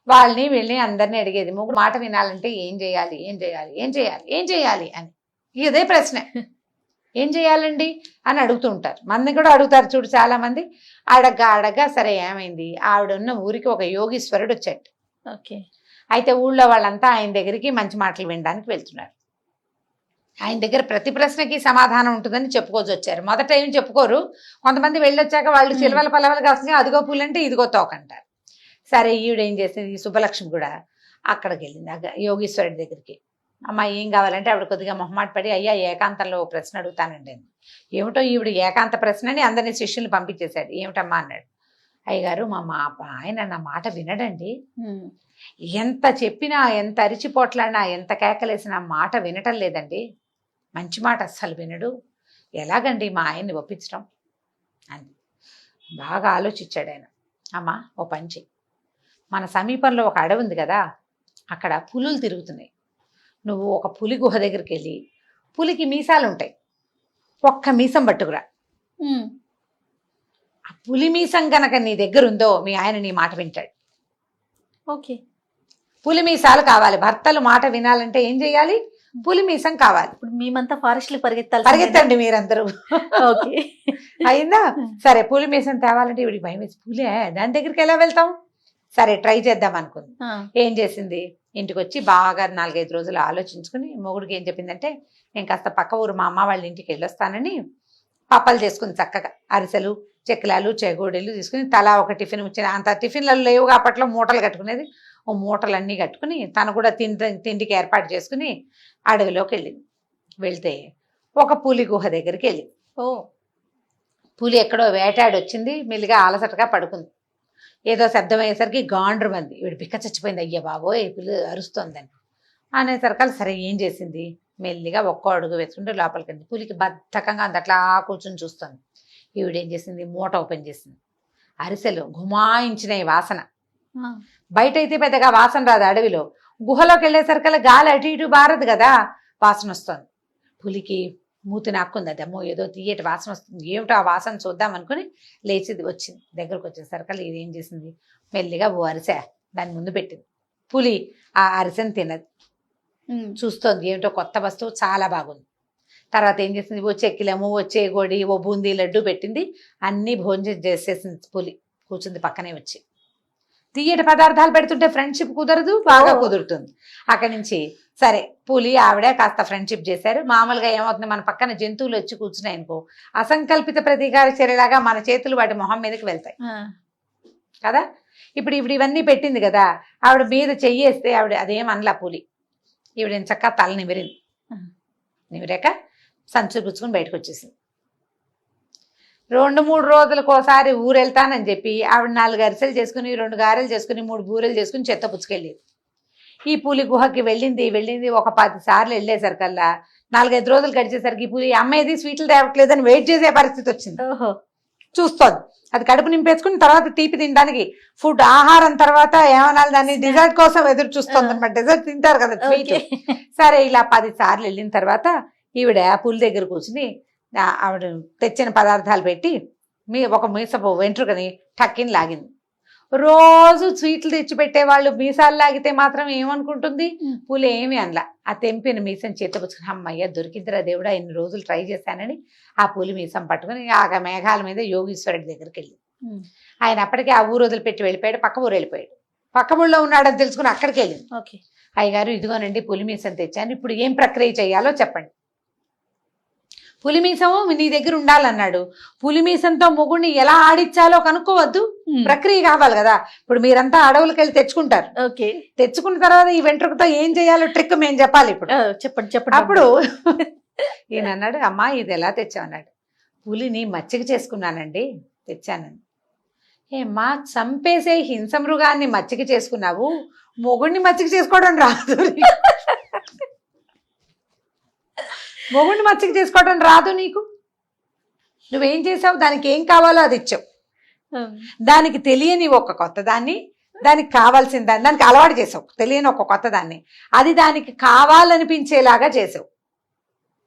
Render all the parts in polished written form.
వాళ్ళని వీళ్ళని అందరినీ అడిగేది మొగుడు మాట వినాలంటే ఏం చేయాలి ఏం చేయాలి ఏం చేయాలి ఏం చేయాలి అని ఇదే ప్రశ్న. ఏం చేయాలండి అని అడుగుతూ ఉంటారు. మంది కూడా అడుగుతారు చూడు చాలా మంది. అడగ్గా సరే ఏమైంది, ఆవిడ ఉన్న ఊరికి ఒక యోగీశ్వరుడు వచ్చాడు. ఓకే. అయితే ఊళ్ళో వాళ్ళంతా ఆయన దగ్గరికి మంచి మాటలు వినడానికి వెళ్తున్నారు. ఆయన దగ్గర ప్రతి ప్రశ్నకి సమాధానం ఉంటుందని చెప్పుకోవచ్చు వచ్చారు. మొదట ఏం చెప్పుకోరు. కొంతమంది వెళ్ళొచ్చాక వాళ్ళు చిలవల పలవలు కాస్తుంది, అదిగో పూలంటే ఇదిగో తోకంటారు. సరే ఈవిడేం చేసింది, సుబ్బలక్ష్మి కూడా అక్కడికి వెళ్ళింది యోగీశ్వరుడి దగ్గరికి. అమ్మ ఏం కావాలంటే ఆవిడ కొద్దిగా మొహమాట పడి, అయ్యా ఏకాంతంలో ప్రశ్న అడుగుతానండి. ఏమిటో ఈవిడ ఏకాంత ప్రశ్నని అందరినీ శిష్యులు పంపించేశాడు. ఏమిటమ్మా అన్నాడు. అయ్యగారు మా ఆయన నా మాట వినడండి, ఎంత చెప్పినా ఎంత అరిచిపోట్లాడినా ఎంత కేకలేసినా మాట వినటం లేదండి, మంచి మాట అస్సలు వినడు, ఎలాగండి మా ఆయన్ని ఒప్పించడం అని బాగా ఆలోచించాడు ఆయన. అమ్మ ఓ పంచి, మన సమీపంలో ఒక అడవి ఉంది కదా, అక్కడ పులులు తిరుగుతున్నాయి. నువ్వు ఒక పులి గుహ దగ్గరికి వెళ్ళి, పులికి మీసాలు ఉంటాయి, ఒక్క మీసం పట్టుకురా. ఆ పులి మీసం కనుక నీ దగ్గర ఉందో మీ ఆయన నీ మాట వింటాడు. ఓకే. పులి మీసాలు కావాలి. భర్తలు మాట వినాలంటే ఏం చేయాలి, పులి మీసం కావాలి. ఇప్పుడు మేమంతా ఫారెస్ట్ పరిగెత్తండి మీరందరూ. ఓకే అయిందా? సరే పులి మీసం తేవాలంటే ఇవిడికి భయం వేసి, పులే దాని దగ్గరికి ఎలా వెళ్తాం, సరే ట్రై చేద్దాం అనుకుంది. ఏం చేసింది, ఇంటికి వచ్చి బాగా 4-5 రోజులు ఆలోచించుకుని మొగుడికి ఏం చెప్పిందంటే, నేను కాస్త పక్క ఊరు మా అమ్మ వాళ్ళ ఇంటికి వెళ్ళొస్తానని పప్పలు చేసుకుని చక్కగా అరిసెలు చెక్కలాలు చెగోడీలు తీసుకుని తలా ఒక టిఫిన్ వచ్చిన, అంత టిఫిన్లలో లేవుగా అప్పట్లో, మూటలు కట్టుకునేది. ఓ మూటలన్నీ కట్టుకుని తను కూడా తిండికి ఏర్పాటు చేసుకుని అడవిలోకి వెళ్ళింది. వెళ్తే ఒక పులి గుహ దగ్గరికి వెళ్ళింది. పులి ఎక్కడో వేటాడి వచ్చింది, మెల్లిగా అలసటగా పడుకుంది. ఏదో శబ్దం అయ్యేసరికి గాండ్రు మంది, వీడు పిక్క చచ్చిపోయింది, అయ్యా బాబోయ్ పులి అరుస్తోందని అనేసరికల్ సరే ఏం చేసింది, మెల్లిగా ఒక్కో అడుగు వేసుకుంటూ లోపలికి వెళ్ళింది. పులికి బద్ధకంగా అంది, అట్లా కూర్చొని చూస్తుంది. ఈవిడేం చేసింది, మూట ఓపెన్ చేసింది. అరిసెలు గుమాయించినాయి వాసన. బయట అయితే పెద్దగా వాసన రాదు, అడవిలో గుహలోకి వెళ్ళేసరికల్లా గాలి అటు ఇటు బారదు కదా, వాసన వస్తుంది. పులికి మూతి నాక్కుంది, అది అమ్మో ఏదో తీయటి వాసన వస్తుంది, ఏమిటో ఆ వాసన చూద్దాం అనుకుని లేచి వచ్చింది. దగ్గరకు వచ్చేసరికల్లా ఇది ఏం చేసింది, మెల్లిగా ఓ అరిసె దాని ముందు పెట్టింది. పులి ఆ అరిసెను తినది, చూస్తోంది ఏమిటో కొత్త వస్తువు చాలా బాగుంది. తర్వాత ఏం చేసింది, ఓ చెక్కిలము ఓ చేగోడి ఓ బూందీ లడ్డు పెట్టింది. అన్నీ భోజనం చేసేసింది. పులి కూర్చుంది పక్కనే వచ్చి. తీయటి పదార్థాలు పెడుతుంటే ఫ్రెండ్షిప్ కుదరదు, బాగా కుదురుతుంది. అక్కడి నుంచి సరే పులి ఆవిడ కాస్త ఫ్రెండ్షిప్ చేశారు. మామూలుగా ఏమవుతుంది, మన పక్కన జంతువులు వచ్చి కూర్చున్నాయి అనుకో, అసంకల్పిత ప్రతీకార చర్యలాగా మన చేతులు వాటి మొహం మీదకి వెళ్తాయి కదా. ఇప్పుడు ఇవన్నీ పెట్టింది కదా, ఆవిడ మీద చెయ్యేస్తే ఆవిడ అదేమనలా పులి. ఈవిడ చక్కగా తల నిమిరింది. నిమిరాక సంచు గుచ్చుకుని బయటకు వచ్చేసింది. 2-3 రోజులకు ఒకసారి ఊరు వెళ్తానని చెప్పి ఆవిడ 4 అరిసెలు చేసుకుని 2 గారెలు చేసుకుని 3 బూరెలు చేసుకుని చెత్త పుచ్చుకెళ్ళేది. ఈ పులి గుహకి వెళ్ళింది ఒక 10 సార్లు వెళ్ళేసరికల్లా 4-5 రోజులు గడిచేసరికి పులి అమ్మేది స్వీట్లు తేవట్లేదని వెయిట్ చేసే పరిస్థితి వచ్చింది. చూస్తోంది అది కడుపు నింపేసుకుని తర్వాత తీపి తినడానికి ఫుడ్ ఆహారం తర్వాత ఏమనాలి దాన్ని డిజర్ట్ కోసం ఎదురు చూస్తుంది అనమాట. డిజర్ట్ తింటారు కదా స్వీట్. సరే ఇలా 10 సార్లు వెళ్ళిన తర్వాత ఈవిడ పులి దగ్గర కూర్చుని ఆవిడ తెచ్చిన పదార్థాలు పెట్టి ఒక మీసపు వెంట్రుకని టక్కిని లాగింది. రోజు స్వీట్లు తెచ్చిపెట్టే వాళ్ళు మీసాలు లాగితే మాత్రం ఏమనుకుంటుంది, పులి ఏమి అనలా. ఆ తెంపిన మీసం చేతపుచ్చుకుని అమ్మయ్య దొరికిద్దరా దేవుడా, ఇన్ని రోజులు ట్రై చేశానని ఆ పులి మీసం పట్టుకుని ఆ మేఘాల మీద యోగీశ్వరుడి దగ్గరికి వెళ్ళి ఆయన అప్పటికే ఆ ఊరు వదిలిపెట్టి వెళ్ళిపోయాడు, పక్క ఊరు వెళ్ళిపోయాడు. పక్క ఊళ్ళో ఉన్నాడని తెలుసుకుని అక్కడికి వెళ్ళింది. అయ్యగారు ఇదిగోనండి పులి మీసం తెచ్చాను, ఇప్పుడు ఏం ప్రక్రియ చేయాలో చెప్పండి. పులిమీసము నీ దగ్గర ఉండాలన్నాడు. పులిమీసంతో మొగుడిని ఎలా ఆడిచ్చాలో కనుక్కోవద్దు, ప్రక్రియ కావాలి కదా. ఇప్పుడు మీరంతా అడవులకు వెళ్ళి తెచ్చుకుంటారు, తెచ్చుకున్న తర్వాత ఈ వెంట్రుకతో ఏం చేయాలో ట్రిక్ మేము చెప్పాలి. ఇప్పుడు చెప్పండి. అప్పుడు ఈయన అన్నాడు, అమ్మా ఇది ఎలా తెచ్చామన్నాడు. పులిని మచ్చిక చేసుకున్నానండి తెచ్చానని. ఏమ్మా చంపేసే హింస మృగాన్ని మచ్చిక చేసుకున్నావు, మొగుడిని మచ్చిక చేసుకోవడం రాదు, మొగుడిని మచ్చిక చేసుకోవడం రాదు నీకు, నువ్వేం చేసావు, దానికి ఏం కావాలో అది ఇచ్చావు, దానికి తెలియని ఒక కొత్త దాన్ని, దానికి కావాల్సిన దాన్ని దానికి అలవాటు చేసావు, తెలియని ఒక కొత్త దాన్ని, అది దానికి కావాలనిపించేలాగా చేసావు.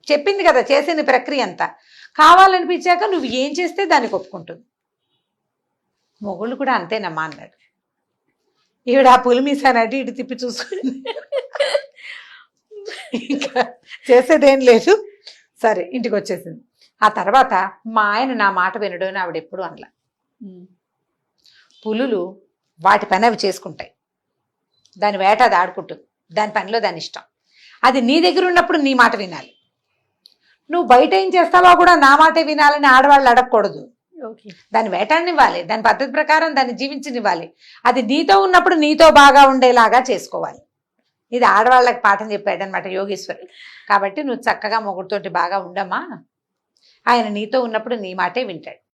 చెప్పింది కదా చేసింది ప్రక్రియ అంతా. కావాలనిపించాక నువ్వు ఏం చేస్తే దానికి ఒప్పుకుంటుంది. మొగుళ్ళు కూడా అంతేనమ్మా అన్నాడు. ఈవిడ ఆ పులి మీసాన్ని అటు ఇటు తిప్పి చూసుకుంది. ఇంకా చేసేదేం లేదు. సరే ఇంటికి వచ్చేసింది. ఆ తర్వాత మా ఆయన నా మాట వినడు అని ఆవిడ ఎప్పుడు అనలా. పులులు వాటి పని అవి చేసుకుంటాయి, దాని వేట అది ఆడుకుంటుంది, దాని పనిలో దాని ఇష్టం. అది నీ దగ్గర ఉన్నప్పుడు నీ మాట వినాలి. నువ్వు బయట ఏం చేస్తావో కూడా నా మాటే వినాలని ఆడవాళ్ళు అడగకూడదు. ఓకే. దాని వేటాడనివ్వాలి, దాని పద్ధతి ప్రకారం దాన్ని జీవించనివ్వాలి. అది నీతో ఉన్నప్పుడు నీతో బాగా ఉండేలాగా చేసుకోవాలి. ఇది ఆడవాళ్ళకి పాఠం చెప్పాడనమాట యోగేశ్వరి. కాబట్టి నువ్వు చక్కగా మొగుడుతోటి బాగా ఉండమ్మా, ఆయన నీతో ఉన్నప్పుడు నీ మాటే వింటాడు.